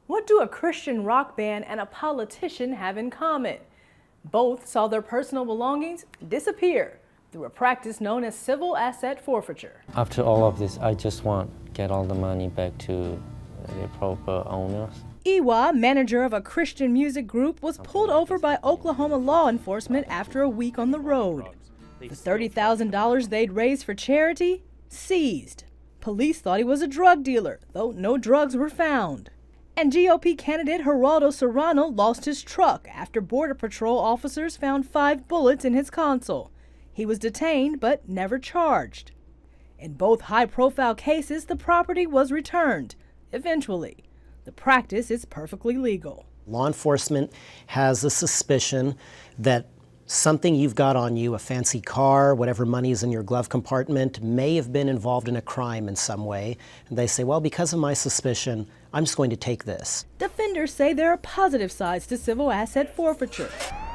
What do a Christian rock band and a politician have in common? Both saw their personal belongings disappear through a practice known as civil asset forfeiture. After all of this, I just want to get all the money back to the proper owners. Iwa, manager of a Christian music group, was pulled over by Oklahoma law enforcement after a week on the road. The $30,000 they'd raised for charity, seized. Police thought he was a drug dealer, though no drugs were found. And GOP candidate Geraldo Serrano lost his truck after Border Patrol officers found 5 bullets in his console. He was detained but never charged. In both high-profile cases, the property was returned, eventually. The practice is perfectly legal. Law enforcement has a suspicion that something you've got on you, a fancy car, whatever money is in your glove compartment, may have been involved in a crime in some way. And they say, well, because of my suspicion, I'm just going to take this. Defenders say there are positive sides to civil asset forfeiture.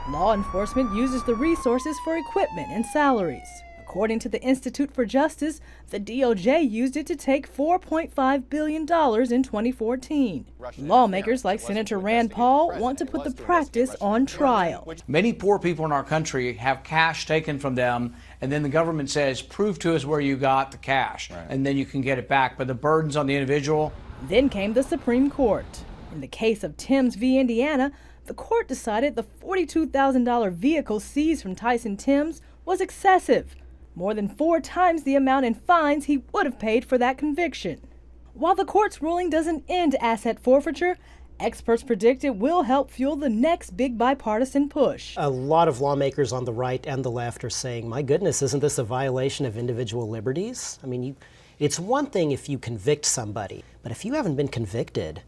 Law enforcement uses the resources for equipment and salaries. According to the Institute for Justice, the DOJ used it to take $4.5 billion in 2014. Lawmakers like Senator Rand Paul want to put the practice on trial. Many poor people in our country have cash taken from them, and then the government says, prove to us where you got the cash, and then you can get it back. But the burden's on the individual. Then came the Supreme Court. In the case of Timms v. Indiana, the court decided the $42,000 vehicle seized from Tyson Timms was excessive, more than 4 times the amount in fines he would have paid for that conviction. While the court's ruling doesn't end asset forfeiture, experts predict it will help fuel the next big bipartisan push. A lot of lawmakers on the right and the left are saying, my goodness, isn't this a violation of individual liberties? I mean, it's one thing if you convict somebody, but if you haven't been convicted,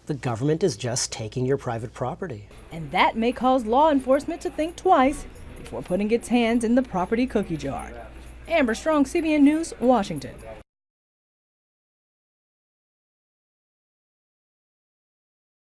the government is just taking your private property. And that may cause law enforcement to think twice before putting its hands in the property cookie jar. Amber Strong, CBN News, Washington.